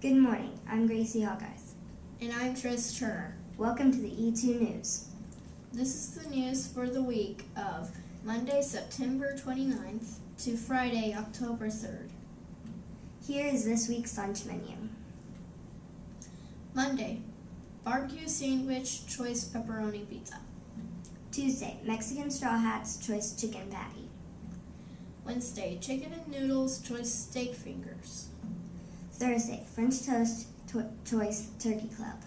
Good morning, I'm Gracie Hawkeyes. And I'm Tris Turner. Welcome to the E2 News. This is the news for the week of Monday, September 29th to Friday, October 3rd. Here is this week's lunch menu. Monday, barbecue sandwich, choice pepperoni pizza. Tuesday, Mexican Straw Hats, choice chicken patty. Wednesday, chicken and noodles, choice steak fingers. Thursday, French toast, choice turkey club.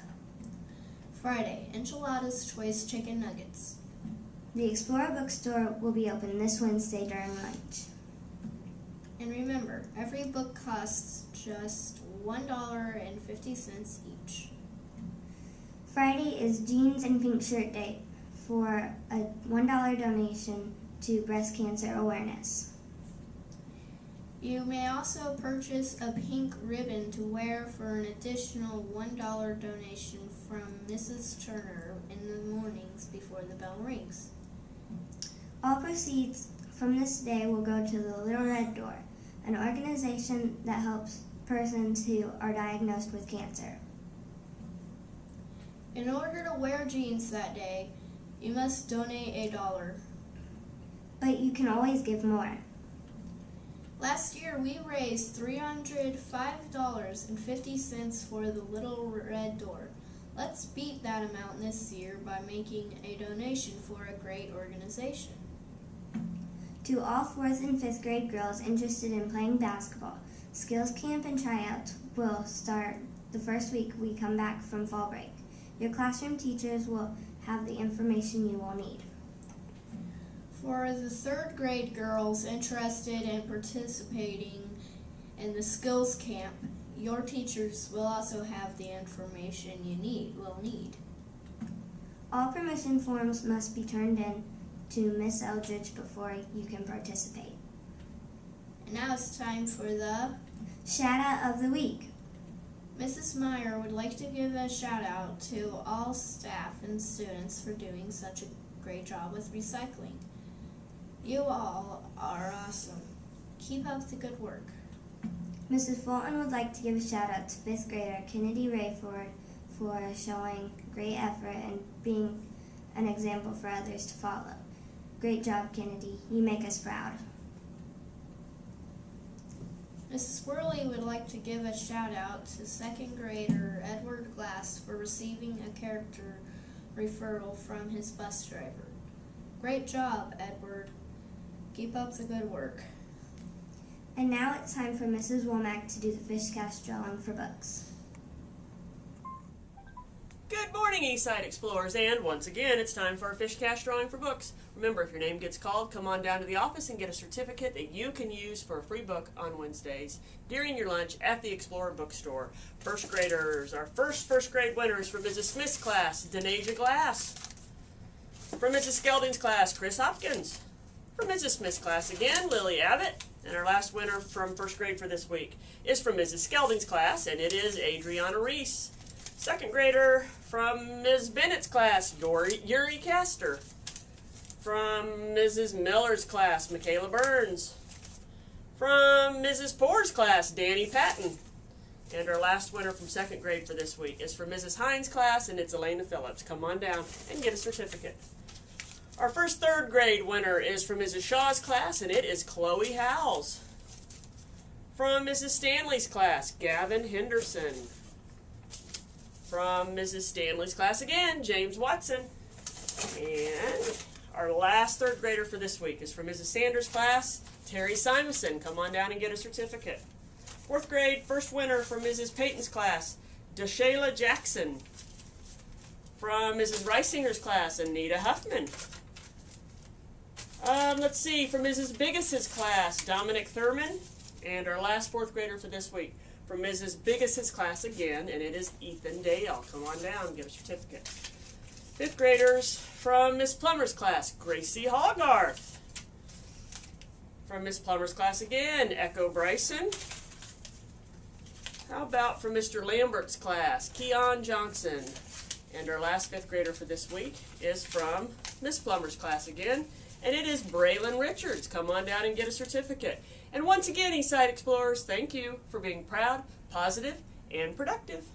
Friday, enchiladas, choice chicken nuggets. The Explorer bookstore will be open this Wednesday during lunch. And remember, every book costs just $1.50 each. Friday is Jeans and Pink Shirt Day for a $1 donation to breast cancer awareness. You may also purchase a pink ribbon to wear for an additional $1 donation from Mrs. Turner in the mornings before the bell rings. All proceeds from this day will go to the Little Red Door, an organization that helps persons who are diagnosed with cancer. In order to wear jeans that day, you must donate $1. But you can always give more. Last year, we raised $305.50 for the Little Red Door. Let's beat that amount this year by making a donation for a great organization. To all 4th and 5th grade girls interested in playing basketball, skills camp and tryouts will start the first week we come back from fall break. Your classroom teachers will have the information you will need. For the 3rd grade girls interested in participating in the skills camp, your teachers will also have the information you will need. All permission forms must be turned in to Miss Eldridge before you can participate. And now it's time for the Shout Out of the Week. Mrs. Meyer would like to give a shout out to all staff and students for doing such a great job with recycling. You all are awesome. Keep up the good work. Mrs. Fulton would like to give a shout out to 5th grader Kennedy Rayford for showing great effort and being an example for others to follow. Great job, Kennedy. You make us proud. Mrs. Worley would like to give a shout out to 2nd grader Edward Glass for receiving a character referral from his bus driver. Great job, Edward. Keep up the good work. And now it's time for Mrs. Womack to do the fish cast drawing for books. Good morning, Eastside Explorers, and once again, it's time for our fish cast drawing for books. Remember, if your name gets called, come on down to the office and get a certificate that you can use for a free book on Wednesdays during your lunch at the Explorer bookstore. First graders, our first grade winners from Mrs. Smith's class, Denasia Glass. From Mrs. Skelding's class, Chris Hopkins. From Mrs. Smith's class again, Lily Abbott. And our last winner from first grade for this week is from Mrs. Skelding's class, and it is Adriana Reese. Second grader from Ms. Bennett's class, Yuri Castor. From Mrs. Miller's class, Michaela Burns. From Mrs. Poor's class, Danny Patton. And our last winner from 2nd grade for this week is from Mrs. Hines' class, and it's Elena Phillips. Come on down and get a certificate. Our first 3rd grade winner is from Mrs. Shaw's class, and it is Chloe Howells. From Mrs. Stanley's class, Gavin Henderson. From Mrs. Stanley's class again, James Watson. And our last 3rd grader for this week is from Mrs. Sanders' class, Terry Simonson. Come on down and get a certificate. 4th grade, first winner from Mrs. Payton's class, Deshayla Jackson. From Mrs. Reisinger's class, Anita Huffman. Let's see, from Mrs. Biggis's class, Dominic Thurman. And our last 4th grader for this week, from Mrs. Biggis's class again, and it is Ethan Dale. Come on down, get a certificate. 5th graders from Miss Plummer's class, Gracie Hogarth. From Miss Plummer's class again, Echo Bryson. How about from Mr. Lambert's class, Keon Johnson. And our last 5th grader for this week is from Miss Plummer's class again, and it is Braylon Richards. Come on down and get a certificate. And once again, Eastside Explorers, thank you for being proud, positive, and productive.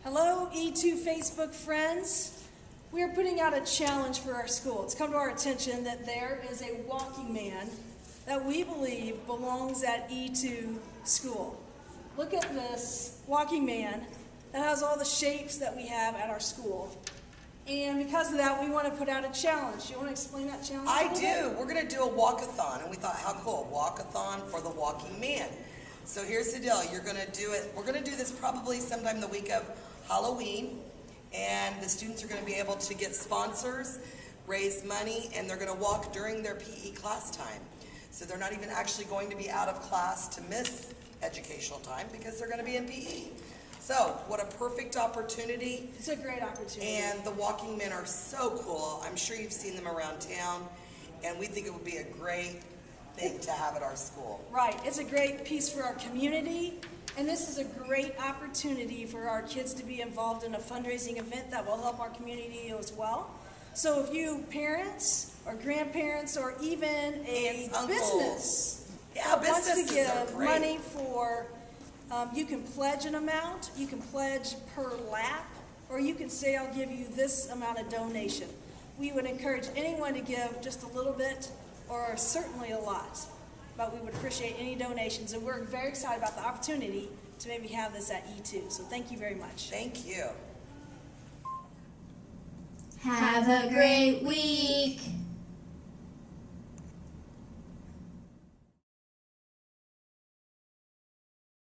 Hello, E2 Facebook friends. We are putting out a challenge for our school. It's come to our attention that there is a walking man that we believe belongs at E2 school. Look at this walking man that has all the shapes that we have at our school. And because of that, we want to put out a challenge. Do you want to explain that challenge? I do. We're going to do a walkathon, and we thought, how cool, walkathon for the walking man. So here's the deal. You're going to do it. We're going to do this probably sometime the week of Halloween, and the students are going to be able to get sponsors, raise money, and they're going to walk during their PE class time. So they're not even actually going to be out of class to miss educational time because they're going to be in PE. So, what a perfect opportunity. It's a great opportunity. And the walking men are so cool. I'm sure you've seen them around town, and we think it would be a great thing to have at our school. Right. It's a great piece for our community, and this is a great opportunity for our kids to be involved in a fundraising event that will help our community as well. So if you parents or grandparents or even a Aunts, uncles. business Yeah, wants to businesses are give great. money for, you can pledge an amount, you can pledge per lap, or you can say, I'll give you this amount of donation. We would encourage anyone to give just a little bit or certainly a lot, but we would appreciate any donations, and we're very excited about the opportunity to maybe have this at E2. So thank you very much. Thank you. Have a great week.